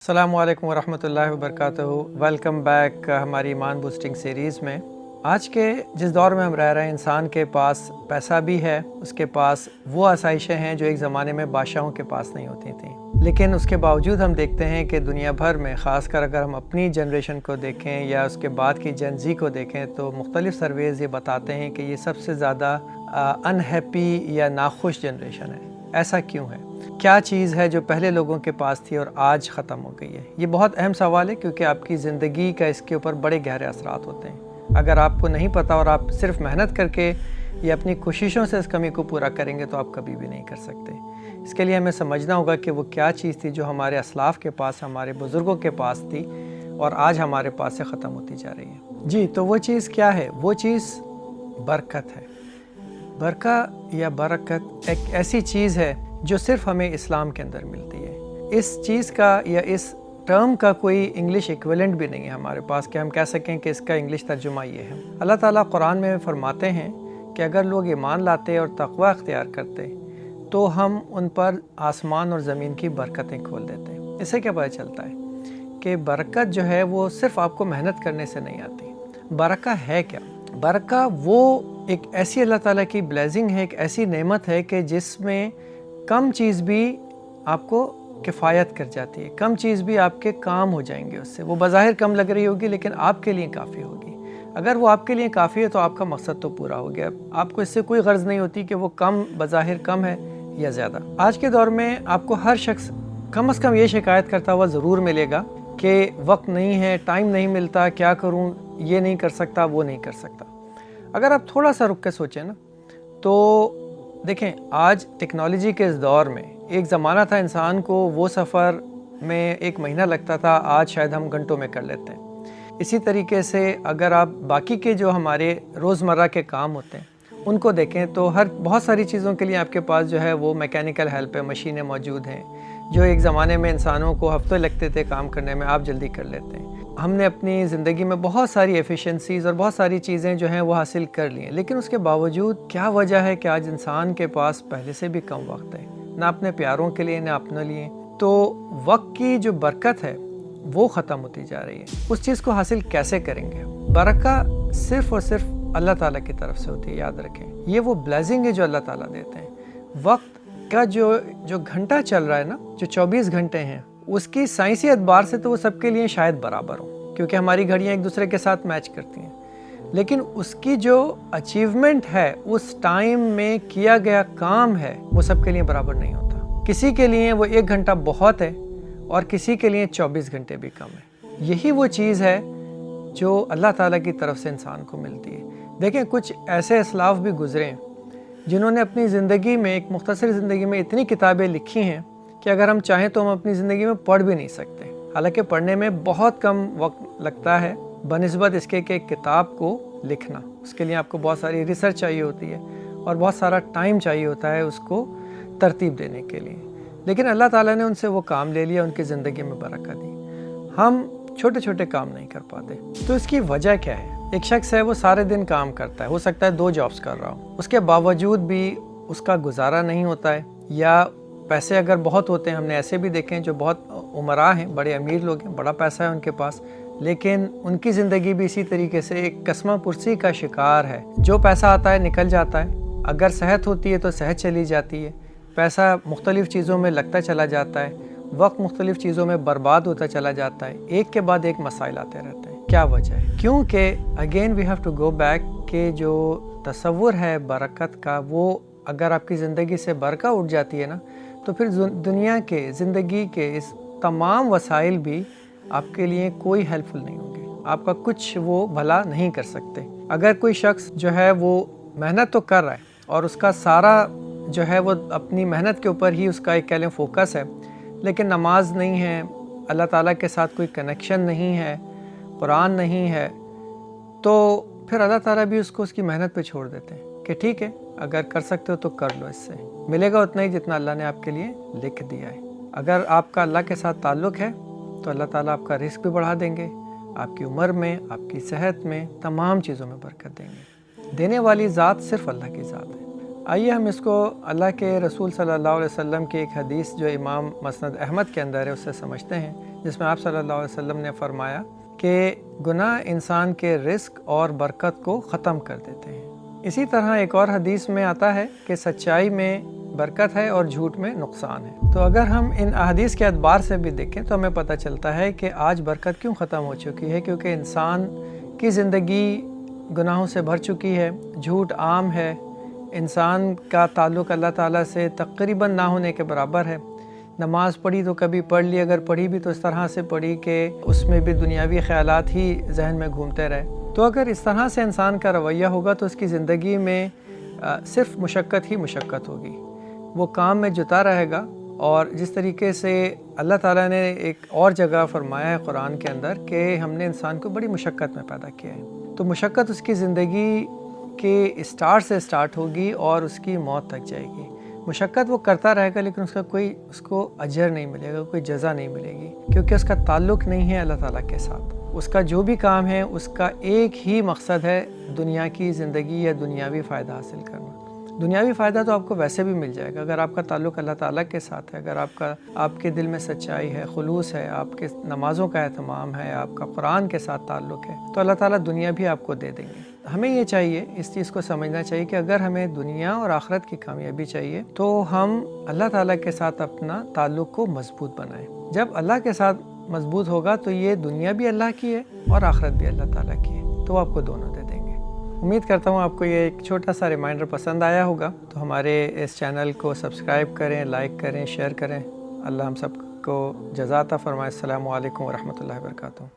अस्सलामु अलैकुम वरहमतुल्लाहि वबरकातुहू। वेलकम बैक हमारी ईमान बूस्टिंग सीरीज़ में। आज के जिस दौर में हम रह रहे हैं, इंसान के पास पैसा भी है, उसके पास वो आसाइशें हैं जो एक ज़माने में बादशाहों के पास नहीं होती थी। लेकिन उसके बावजूद हम देखते हैं कि दुनिया भर में, ख़ासकर अगर हम अपनी जनरेशन को देखें या उसके बाद की जेन ज़ी को देखें, तो मुख्तलिफ़ सर्वेज़ ये बताते हैं कि ये सबसे ज़्यादा अनहैप्पी या नाखुश जनरेशन है। ऐसा क्यों है? क्या चीज़ है जो पहले लोगों के पास थी और आज ख़त्म हो गई है? ये बहुत अहम सवाल है, क्योंकि आपकी ज़िंदगी का इसके ऊपर बड़े गहरे असरात होते हैं। अगर आपको नहीं पता और आप सिर्फ मेहनत करके या अपनी कोशिशों से इस कमी को पूरा करेंगे तो आप कभी भी नहीं कर सकते। इसके लिए हमें समझना होगा कि वो क्या चीज़ थी जो हमारे असलाफ़ के पास, हमारे बुज़ुर्गों के पास थी और आज हमारे पास से ख़त्म होती जा रही है। जी, तो वो चीज़ क्या है? वो चीज़ बरकत है। बरकत या बरकत एक ऐसी चीज़ है जो सिर्फ हमें इस्लाम के अंदर मिलती है। इस चीज़ का या इस टर्म का कोई इंग्लिश इक्विवेलेंट भी नहीं है हमारे पास कि हम कह सकें कि इसका इंग्लिश तर्जुमा ये है। अल्लाह ताला कुरान में फरमाते हैं कि अगर लोग ईमान लाते और तक़वा अख्तियार करते तो हम उन पर आसमान और ज़मीन की बरकतें खोल देते। इससे क्या पता चलता है कि बरकत जो है वो सिर्फ आपको मेहनत करने से नहीं आती। बरकत है क्या? बरकत वो एक ऐसी अल्लाह ताला की ब्लेसिंग है, एक ऐसी नेमत है कि जिसमें कम चीज़ भी आपको किफ़ायत कर जाती है, कम चीज़ भी आपके काम हो जाएंगे उससे। वो बज़ाहिर कम लग रही होगी लेकिन आपके लिए काफ़ी होगी। अगर वो आपके लिए काफ़ी है तो आपका मकसद तो पूरा हो गया। आपको इससे कोई गर्ज़ नहीं होती कि वो कम बज़ाहिर कम है या ज़्यादा। आज के दौर में आपको हर शख्स कम से कम ये शिकायत करता हुआ ज़रूर मिलेगा कि वक्त नहीं है, टाइम नहीं मिलता, क्या करूँ, ये नहीं कर सकता, वो नहीं कर सकता। अगर आप थोड़ा सा रुक के सोचें ना, तो देखें, आज टेक्नोलॉजी के इस दौर में एक ज़माना था इंसान को वो सफ़र में 1 महीना लगता था, आज शायद हम घंटों में कर लेते हैं। इसी तरीके से अगर आप बाकी के जो हमारे रोज़मर्रा के काम होते हैं उनको देखें तो बहुत सारी चीज़ों के लिए आपके पास जो है वो मैकेनिकल हेल्प है, मशीनें मौजूद हैं जो एक ज़माने में इंसानों को हफ्तों लगते थे काम करने में, आप जल्दी कर लेते हैं। हमने अपनी ज़िंदगी में बहुत सारी एफिशिएंसीज़ और बहुत सारी चीज़ें जो हैं वो हासिल कर ली हैं, लेकिन उसके बावजूद क्या वजह है कि आज इंसान के पास पहले से भी कम वक्त है, ना अपने प्यारों के लिए ना अपने लिए। तो वक्त की जो बरकत है वो ख़त्म होती जा रही है। उस चीज़ को हासिल कैसे करेंगे? बरकत सिर्फ़ और सिर्फ अल्लाह ताला की तरफ से होती है, याद रखें। ये वो ब्लेसिंग है जो अल्लाह ताला देते हैं। वक्त का जो घंटा चल रहा है ना, जो 24 घंटे हैं, उसकी साइंसी एतबार से तो वो सबके लिए शायद बराबर हो, क्योंकि हमारी घड़ियाँ एक दूसरे के साथ मैच करती हैं। लेकिन उसकी जो अचीवमेंट है, उस टाइम में किया गया काम है, वो सबके लिए बराबर नहीं होता। किसी के लिए वो 1 घंटा बहुत है और किसी के लिए 24 घंटे भी कम है। यही वो चीज़ है जो अल्लाह ताला की तरफ से इंसान को मिलती है। देखें, कुछ ऐसे असलाफ भी गुजरे हैं जिन्होंने अपनी ज़िंदगी में, एक मुख्तसर ज़िंदगी में इतनी किताबें लिखी हैं कि अगर हम चाहें तो हम अपनी ज़िंदगी में पढ़ भी नहीं सकते। हालांकि पढ़ने में बहुत कम वक्त लगता है बनिस्बत इसके कि एक किताब को लिखना। उसके लिए आपको बहुत सारी रिसर्च चाहिए होती है और बहुत सारा टाइम चाहिए होता है उसको तरतीब देने के लिए। लेकिन अल्लाह ताला ने उनसे वो काम ले लिया, उनकी ज़िंदगी में बरकत दी। हम छोटे छोटे काम नहीं कर पाते। तो इसकी वजह क्या है? एक शख्स है, वो सारे दिन काम करता है, हो सकता है 2 जॉब्स कर रहा हो, उसके बावजूद भी उसका गुजारा नहीं होता है, या पैसे अगर बहुत होते हैं, हमने ऐसे भी देखे हैं जो बहुत उमरा हैं, बड़े अमीर लोग हैं, बड़ा पैसा है उनके पास, लेकिन उनकी ज़िंदगी भी इसी तरीके से एक कसमा पुरसी का शिकार है। जो पैसा आता है निकल जाता है, अगर सेहत होती है तो सेहत चली जाती है, पैसा मुख्तलिफ़ चीज़ों में लगता चला जाता है, वक्त मुख्तलिफ़ चीज़ों में बर्बाद होता चला जाता है, एक के बाद एक मसाइल आते रहते हैं। क्या वजह है? क्योंकि again we have to go back कि जो तसव्वुर है बरकत का, वो अगर आपकी ज़िंदगी से बरकत उठ जाती है ना, तो फिर दुनिया के, ज़िंदगी के इस तमाम वसाइल भी आपके लिए कोई हेल्पफुल नहीं होंगे, आपका कुछ वो भला नहीं कर सकते। अगर कोई शख्स जो है वो मेहनत तो कर रहा है और उसका सारा जो है वो अपनी मेहनत के ऊपर ही उसका एक कह लें फोकस है, लेकिन नमाज नहीं है, अल्लाह ताला के साथ कोई कनेक्शन नहीं है, कुरान नहीं है, तो फिर अल्लाह ताला भी उसको उसकी मेहनत पे छोड़ देते हैं कि ठीक है, अगर कर सकते हो तो कर लो, इससे मिलेगा उतना ही जितना अल्लाह ने आपके लिए लिख दिया है। अगर आपका अल्लाह के साथ ताल्लुक़ है तो अल्लाह ताला आपका रिस्क भी बढ़ा देंगे, आपकी उम्र में, आपकी सेहत में, तमाम चीज़ों में बरकत देंगे। देने वाली ज़ात सिर्फ़ अल्लाह की ज़ात है। आइए हम इसको अल्लाह के रसूल सल्लल्लाहु अलैहि वसल्लम की एक हदीस जो इमाम मसनद अहमद के अंदर है उससे समझते हैं جس میں آپ صلی اللہ علیہ وسلم نے فرمایا کہ گناہ انسان کے رزق اور برکت کو ختم کر دیتے ہیں۔ اسی طرح ایک اور حدیث میں آتا ہے کہ سچائی میں برکت ہے اور جھوٹ میں نقصان ہے۔ تو اگر ہم ان احادیث کے اعتبار سے بھی دیکھیں تو ہمیں پتہ چلتا ہے کہ آج برکت کیوں ختم ہو چکی ہے، کیونکہ انسان کی زندگی گناہوں سے بھر چکی ہے، جھوٹ عام ہے، انسان کا تعلق اللہ تعالیٰ سے تقریباً نہ ہونے کے برابر ہے۔ نماز پڑھی تو کبھی پڑھ لی، اگر پڑھی بھی تو اس طرح سے پڑھی کہ اس میں بھی دنیاوی خیالات ہی ذہن میں گھومتے رہے۔ تو اگر اس طرح سے انسان کا رویہ ہوگا تو اس کی زندگی میں صرف مشقت ہی مشقت ہوگی، وہ کام میں جتا رہے گا۔ اور جس طریقے سے اللہ تعالیٰ نے ایک اور جگہ فرمایا ہے قرآن کے اندر کہ ہم نے انسان کو بڑی مشقت میں پیدا کیا ہے، تو مشقت اس کی زندگی کے اسٹارٹ سے اسٹارٹ ہوگی اور اس کی موت تک جائے گی۔ مشقت وہ کرتا رہے گا لیکن اس کو اجر نہیں ملے گا، کوئی جزا نہیں ملے گی، کیونکہ اس کا تعلق نہیں ہے اللہ تعالیٰ کے ساتھ۔ اس کا جو بھی کام ہے اس کا ایک ہی مقصد ہے، دنیا کی زندگی یا دنیاوی فائدہ حاصل کرنا۔ دنیاوی فائدہ تو آپ کو ویسے بھی مل جائے گا اگر آپ کا تعلق اللہ تعالیٰ کے ساتھ ہے، اگر آپ کے دل میں سچائی ہے، خلوص ہے، آپ کے نمازوں کا اہتمام ہے، آپ کا قرآن کے ساتھ تعلق ہے، تو اللہ تعالیٰ دنیا بھی آپ کو دے دیں گے۔ ہمیں یہ چاہیے، اس چیز کو سمجھنا چاہیے کہ اگر ہمیں دنیا اور آخرت کی کامیابی چاہیے تو ہم اللہ تعالیٰ کے ساتھ اپنا تعلق کو مضبوط بنائیں۔ جب اللہ کے ساتھ مضبوط ہوگا تو یہ دنیا بھی اللہ کی ہے اور آخرت بھی اللہ تعالیٰ کی ہے، تو وہ آپ کو دونوں دے دیں گے۔ امید کرتا ہوں آپ کو یہ ایک چھوٹا سا ریمائنڈر پسند آیا ہوگا، تو ہمارے اس چینل کو سبسکرائب کریں، لائک کریں، شیئر کریں۔ اللہ ہم سب کو جزا عطا فرمائے۔ السلام علیکم ورحمۃ اللہ وبرکاتہ۔